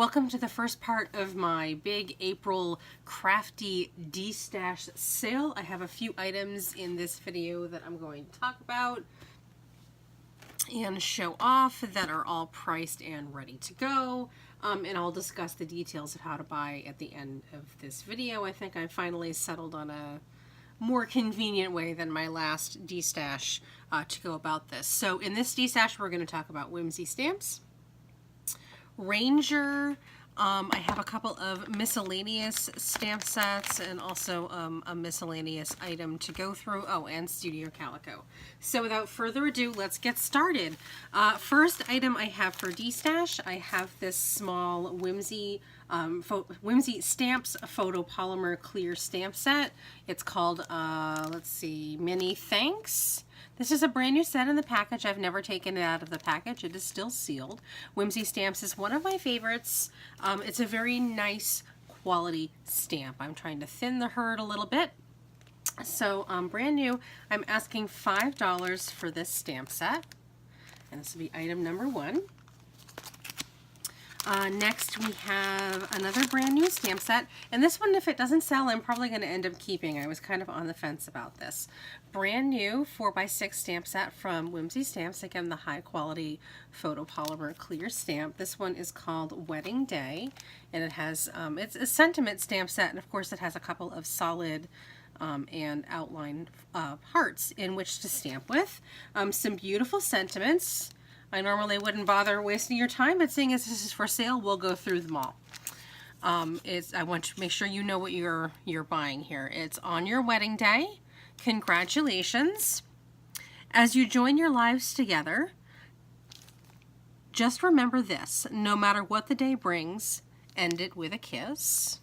Welcome to the first part of my big April crafty D-Stash sale. I have a few items in this video that I'm going to talk about and show off that are all priced and ready to go. And I'll discuss the details of how to buy at the end of this video. I think I finally settled on a more convenient way than my last D-Stash to go about this. So in this D-Stash, we're going to talk about Whimsy stamps, Ranger. I have a couple of miscellaneous stamp sets and also a miscellaneous item to go through. Oh, and Studio Calico. So without further ado, let's get started. First item I have for D-Stash, I have this small Whimsy Whimsy Stamps Photopolymer Clear Stamp Set. It's called, let's see, Many Thanks. This is a brand new set in the package. I've never taken it out of the package. It is still sealed. Whimsy Stamps is one of my favorites. It's a very nice quality stamp. I'm trying to thin the herd a little bit. So brand new, I'm asking $5 for this stamp set. And this will be item number one. Next we have another brand new stamp set, and this one, if it doesn't sell, I'm probably going to end up keeping. I was kind of on the fence about this. Brand new 4x6 stamp set from Whimsy Stamps. Again, the high quality photopolymer clear stamp. This one is called Wedding Day, and it has, it's a sentiment stamp set, and of course it has a couple of solid and outline hearts in which to stamp with. Some beautiful sentiments. I normally wouldn't bother wasting your time, but seeing as this is for sale, we'll go through them all. I want to make sure you know what you're buying here. It's on your wedding day. Congratulations. As you join your lives together, just remember this: no matter what the day brings, end it with a kiss.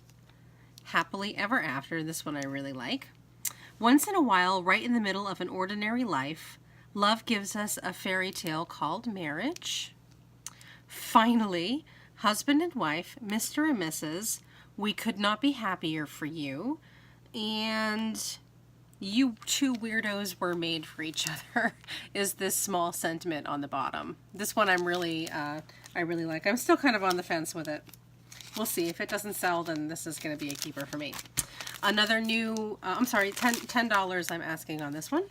Happily ever after. This one I really like. Once in a while, right in the middle of an ordinary life, love gives us a fairy tale called marriage. Finally, husband and wife, Mr. and Mrs., we could not be happier for you. And you two weirdos were made for each other is this small sentiment on the bottom. This one I really like. I'm still kind of on the fence with it. We'll see. If it doesn't sell, then this is going to be a keeper for me. Another new, I'm sorry, $10 I'm asking on this one.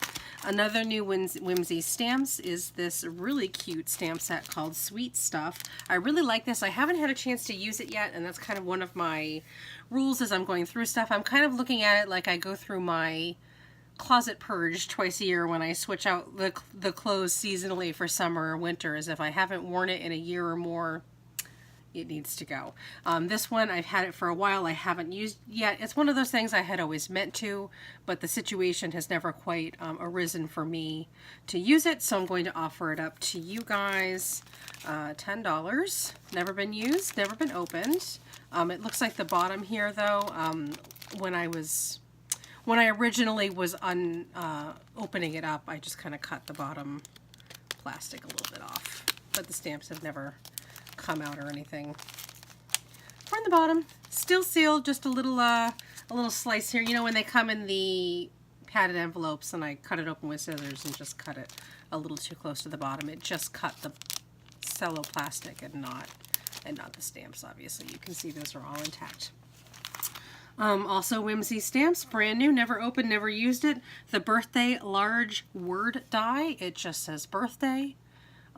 Another new Whimsy Stamps is this really cute stamp set called Sweet Stuff. I really like this. I haven't had a chance to use it yet, and that's kind of one of my rules as I'm going through stuff. I'm kind of looking at it like I go through my closet purge twice a year when I switch out the clothes seasonally for summer or winter, as if I haven't worn it in a year or more, it needs to go. This one, I've had it for a while. I haven't used yet. It's one of those things I had always meant to, but the situation has never quite arisen for me to use it, so I'm going to offer it up to you guys. $10. Never been used, never been opened. It looks like the bottom here, though, when I originally was opening it up, I just kind of cut the bottom plastic a little bit off, but the stamps have never come out or anything. On the bottom, still sealed, just a little slice here. You know when they come in the padded envelopes and I cut it open with scissors and just cut it a little too close to the bottom. It just cut the cello plastic and not the stamps. Obviously, you can see those are all intact. Also Whimsy Stamps, brand new, never opened, never used it. The Birthday Large Word Die. It just says birthday.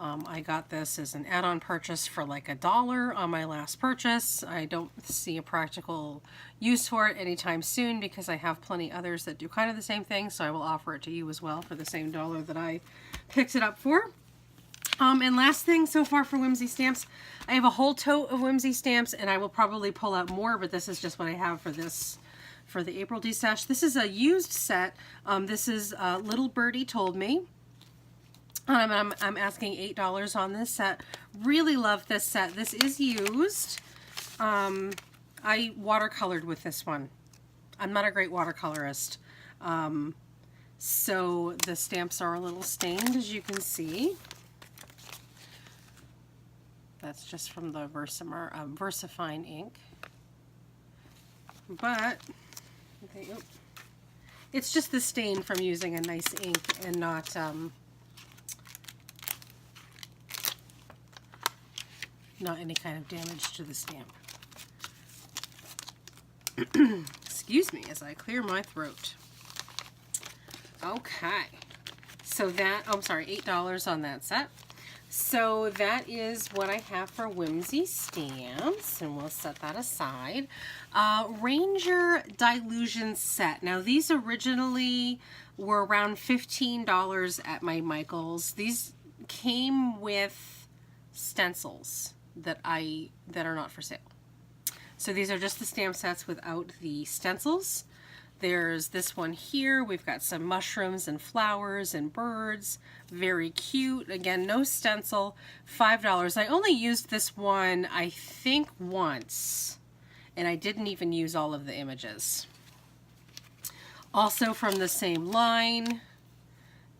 I got this as an add-on purchase for like $1 on my last purchase. I don't see a practical use for it anytime soon because I have plenty others that do kind of the same thing, so I will offer it to you as well for the same $1 that I picked it up for. And last thing so far for Whimsy Stamps, I have a whole tote of Whimsy Stamps, and I will probably pull out more, but this is just what I have for the April D-Stash. This is a used set. This is Little Birdie Told Me. I'm asking $8 on this set. Really love this set. This is used. I watercolored with this one. I'm not a great watercolorist. So the stamps are a little stained, as you can see. That's just from the VersaFine ink. But it's just the stain from using a nice ink and not not any kind of damage to the stamp. Excuse me as I clear my throat. Okay, so that, oh, I'm sorry, $8 on that set. So that is what I have for Whimsy stamps, and we'll set that aside. Ranger Dylusions set. Now these originally were around $15 at my Michael's. These came with stencils that are not for sale. So these are just the stamp sets without the stencils. There's this one here. We've got some mushrooms and flowers and birds. Very cute. Again, no stencil. $5. I only used this one, I think, once. And I didn't even use all of the images. Also from the same line,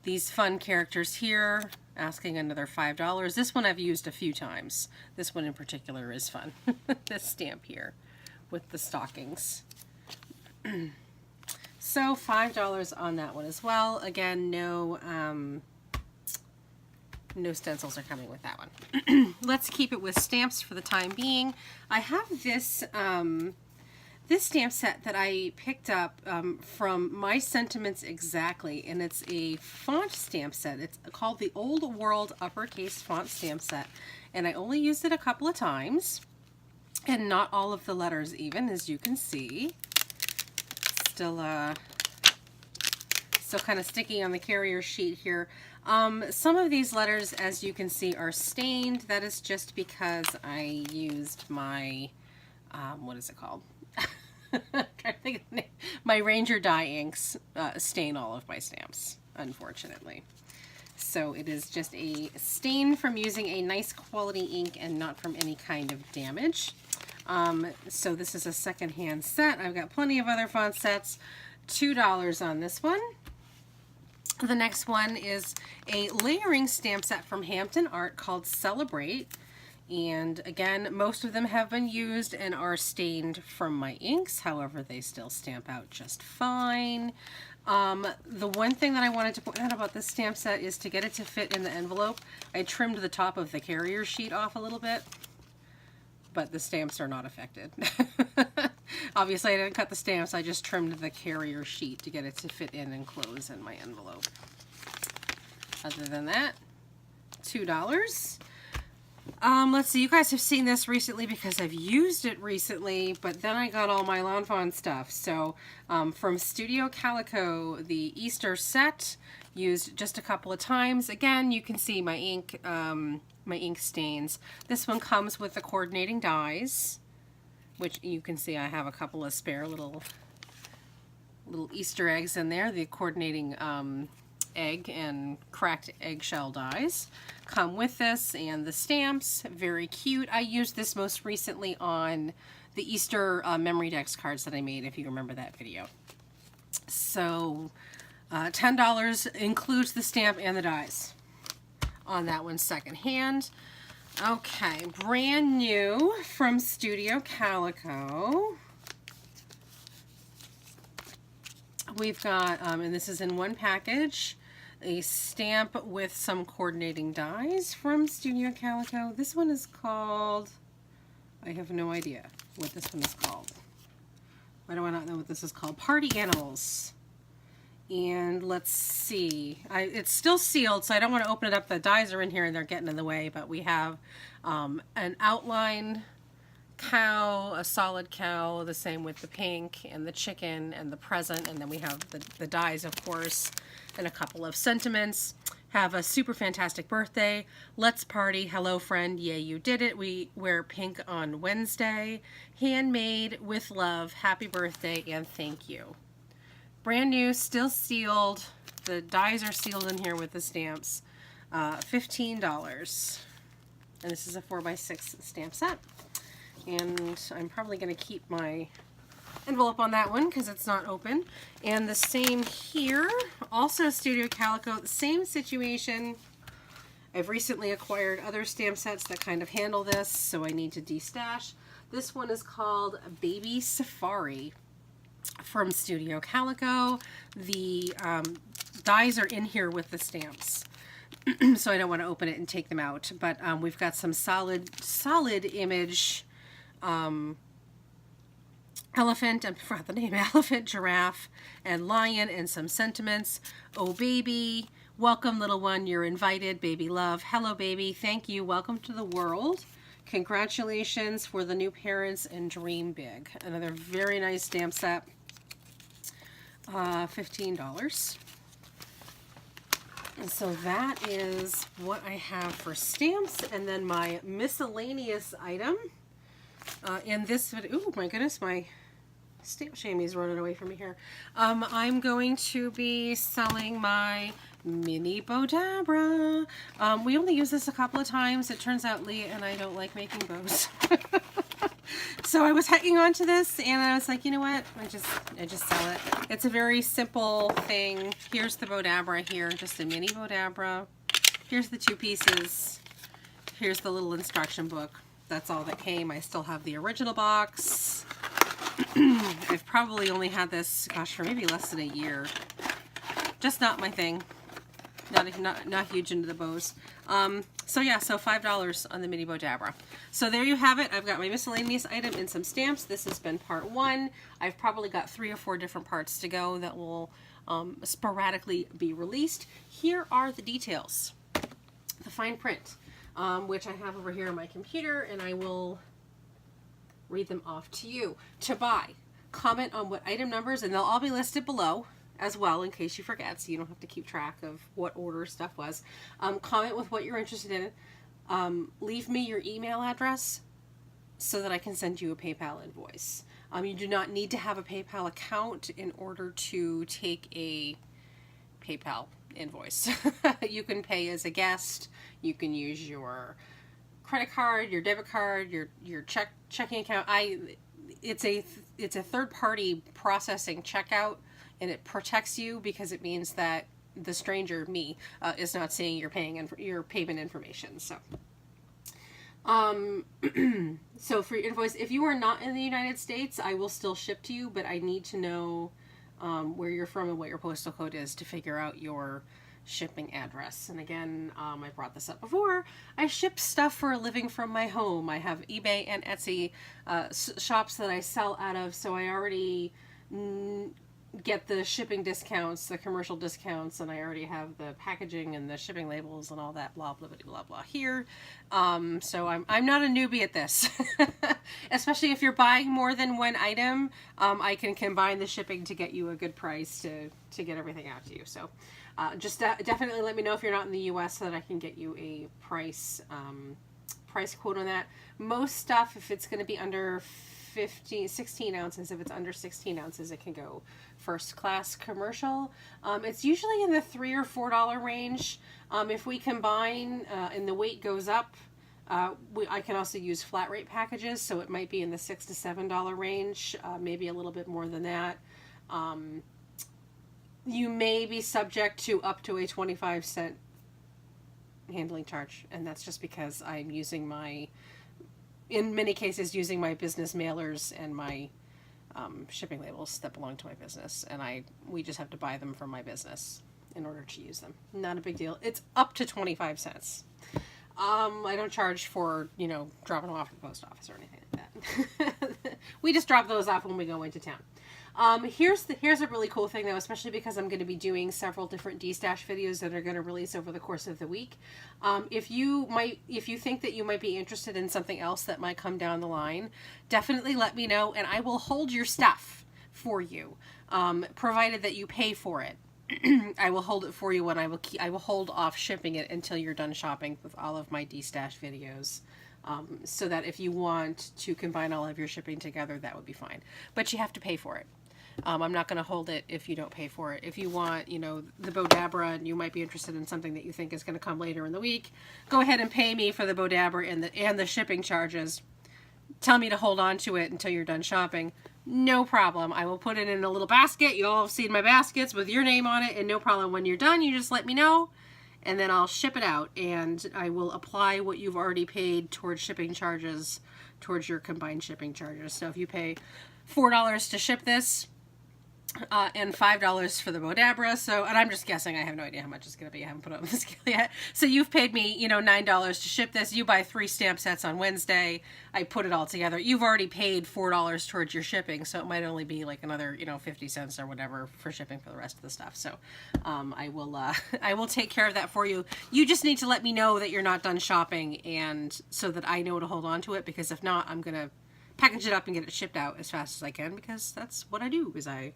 these fun characters here, asking another $5. This one I've used a few times. This one in particular is fun. This stamp here with the stockings. So $5 on that one as well. Again, no stencils are coming with that one. Let's keep it with stamps for the time being. I have this this stamp set that I picked up from My Sentiments Exactly, and it's a font stamp set. It's called the Old World Uppercase Font Stamp Set, and I only used it a couple of times, and not all of the letters even, as you can see. Still kind of sticky on the carrier sheet here. Some of these letters, as you can see, are stained. That is just because I used my, what is it called? I'm trying to think of the name. My Ranger dye inks stain all of my stamps, unfortunately. So it is just a stain from using a nice quality ink and not from any kind of damage. So this is a secondhand set. I've got plenty of other font sets. $2 on this one. The next one is a layering stamp set from Hampton Art called Celebrate. And again, most of them have been used and are stained from my inks. However, they still stamp out just fine. The one thing that I wanted to point out about this stamp set is to get it to fit in the envelope, I trimmed the top of the carrier sheet off a little bit, but the stamps are not affected. Obviously, I didn't cut the stamps, I just trimmed the carrier sheet to get it to fit in and close in my envelope. Other than that, $2. Let's see, you guys have seen this recently because I've used it recently, but then I got all my Lawn Fawn stuff. So from Studio Calico, the Easter set, used just a couple of times. Again, you can see my ink stains. This one comes with the coordinating dies, which you can see I have a couple of spare little Easter eggs in there. The coordinating egg and cracked eggshell dies come with this, and the stamps, very cute. I used this most recently on the Easter memory decks cards that I made, if you remember that video. So $10 includes the stamp and the dies on that one, secondhand. Okay, brand new from Studio Calico. We've got, and this is in one package, a stamp with some coordinating dies from Studio Calico. This one is called, I have no idea what this one is called. Why do I not know what this is called? Party Animals. And let's see, it's still sealed, so I don't want to open it up. The dies are in here and they're getting in the way, but we have an outline cow, a solid cow, the same with the pink and the chicken and the present, and then we have the dies, of course, and a couple of sentiments. Have a super fantastic birthday, let's party, hello friend, yeah you did it, we wear pink on Wednesday, handmade with love, happy birthday, and thank you. Brand new, still sealed, the dies are sealed in here with the stamps. $15, and this is a 4x6 stamp set. And I'm probably going to keep my envelope on that one because it's not open. And the same here, also Studio Calico, the same situation. I've recently acquired other stamp sets that kind of handle this, so I need to destash. This one is called Baby Safari from Studio Calico. The dies are in here with the stamps. so I don't want to open it and take them out. But we've got some solid image elephant, I forgot the name, elephant, giraffe, and lion, and some sentiments. Oh, baby. Welcome, little one. You're invited. Baby love. Hello, baby. Thank you. Welcome to the world. Congratulations for the new parents and dream big. Another very nice stamp set. $15. And so that is what I have for stamps. And then my miscellaneous item in this video. Oh my goodness, my stamp chamois running away from me here. I'm going to be selling my mini Bodabra. We only use this a couple of times. It turns out Leah and I don't like making bows. So I was hanging on to this and I was like, you know what? I just sell it. It's a very simple thing. Here's the Bodabra here, just a mini Bodabra. Here's the 2 pieces. Here's the little instruction book. That's all that came. I still have the original box. I've probably only had this, gosh, for maybe less than a year. Just not my thing. Not huge into the bows. So yeah, so $5 on the mini Bodabra. So there you have it. I've got my miscellaneous item and some stamps. This has been part 1. I've probably got 3 or 4 different parts to go that will sporadically be released. Here are the details. The fine print, which I have over here on my computer, and I will read them off to you. To buy, comment on what item numbers, and they'll all be listed below as well in case you forget, so you don't have to keep track of what order stuff was. Comment with what you're interested in. Leave me your email address so that I can send you a PayPal invoice. You do not need to have a PayPal account in order to take a PayPal invoice. You can pay as a guest. You can use your credit card, your debit card, your checking account. It's a third-party processing checkout, and it protects you because it means that the stranger, me, is not seeing your payment information. So, so for your invoice, if you are not in the United States, I will still ship to you, but I need to know where you're from and what your postal code is to figure out your shipping address. And again, I brought this up before. I ship stuff for a living from my home. I have eBay and Etsy shops that I sell out of, so I already get the shipping discounts, the commercial discounts, and I already have the packaging and the shipping labels and all that blah blah blah blah blah here. So I'm not a newbie at this. Especially if you're buying more than one item, I can combine the shipping to get you a good price to get everything out to you. So just definitely let me know if you're not in the US so that I can get you a price quote on that. Most stuff, if it's going to be under 16 ounces, if it's under 16 ounces, it can go first class commercial. It's usually in the $3 or $4 range. If we combine and the weight goes up, I can also use flat rate packages, so it might be in the $6 to $7 range, maybe a little bit more than that. You may be subject to up to a 25-cent handling charge, and that's just because I'm using in many cases, using my business mailers and my shipping labels that belong to my business, and we just have to buy them from my business in order to use them. Not a big deal. It's up to 25 cents. I don't charge for, dropping them off at the post office or anything like that. We just drop those off when we go into town. Here's a really cool thing though, especially because I'm going to be doing several different DESTASH videos that are going to release over the course of the week. If you think that you might be interested in something else that might come down the line, definitely let me know and I will hold your stuff for you, provided that you pay for it. I will hold it for you when I will hold off shipping it until you're done shopping with all of my DESTASH videos. So that if you want to combine all of your shipping together, that would be fine. But you have to pay for it. I'm not going to hold it if you don't pay for it. If you want, the Bodabra, and you might be interested in something that you think is going to come later in the week, go ahead and pay me for the Bodabra and the shipping charges. Tell me to hold on to it until you're done shopping. No problem. I will put it in a little basket. You all have seen my baskets with your name on it, and no problem. When you're done, you just let me know, and then I'll ship it out, and I will apply what you've already paid towards shipping charges, towards your combined shipping charges. So if you pay $4 to ship this, and $5 for the Bodabra. So, and I'm just guessing. I have no idea how much it's going to be. I haven't put it on the scale yet. So you've paid me, you know, $9 to ship this. You buy 3 stamp sets on Wednesday. I put it all together. You've already paid $4 towards your shipping. So it might only be like another, you know, 50 cents or whatever for shipping for the rest of the stuff. So, I will take care of that for you. You just need to let me know that you're not done shopping, and so that I know to hold on to it, because if not, I'm going to package it up and get it shipped out as fast as I can, because that's what I do, is I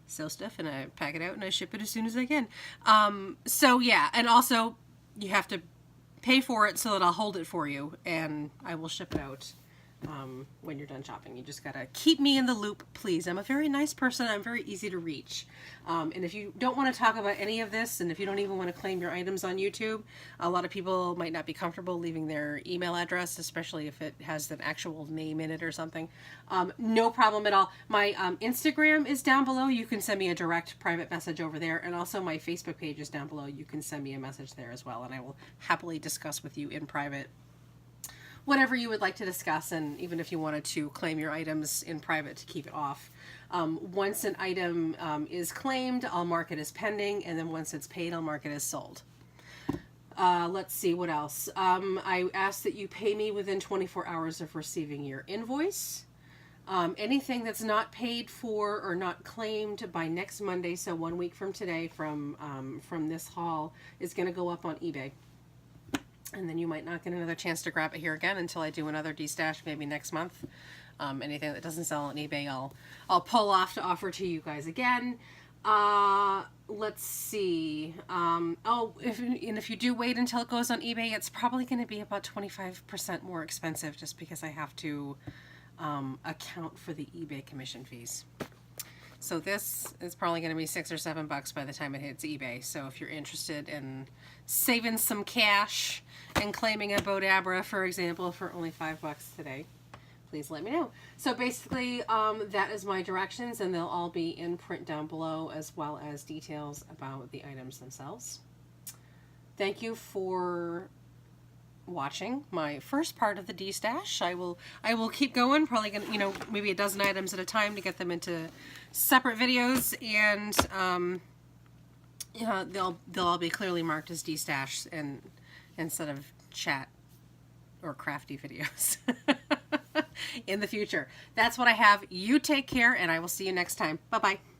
sell stuff and I pack it out and I ship it as soon as I can. So yeah, and also you have to pay for it so that I'll hold it for you, and I will ship it out when you're done shopping. You just gotta keep me in the loop, please. I'm a very nice person. I'm very easy to reach. And if you don't want to talk about any of this, and if you don't even want to claim your items on YouTube, a lot of people might not be comfortable leaving their email address, especially if it has an actual name in it or something. No problem at all. My Instagram is down below. You can send me a direct private message over there, and also my Facebook page is down below. You can send me a message there as well, and I will happily discuss with you in private whatever you would like to discuss, and even if you wanted to claim your items in private to keep it off. Once an item is claimed, I'll mark it as pending, and then once it's paid, I'll mark it as sold. Let's see, what else? I ask that you pay me within 24 hours of receiving your invoice. Anything that's not paid for or not claimed by next Monday, so 1 week from today, from this haul, is going to go up on eBay. And then you might not get another chance to grab it here again until I do another Destash, maybe next month. Anything that doesn't sell on eBay, I'll pull off to offer to you guys again. Let's see. If you do wait until it goes on eBay, it's probably going to be about 25% more expensive, just because I have to account for the eBay commission fees. So this is probably going to be $6 or $7 by the time it hits eBay. So if you're interested in saving some cash and claiming a Bodabra, for example, for only $5 today, please let me know. So basically, that is my directions, and they'll all be in print down below, as well as details about the items themselves. Thank you for watching my first part of the Destash. I will keep going, probably gonna, you know, maybe a dozen items at a time to get them into separate videos, and yeah, they'll all be clearly marked as Destash, and instead of chat or crafty videos in the future. That's what I have. You take care, and I will see you next time. Bye bye.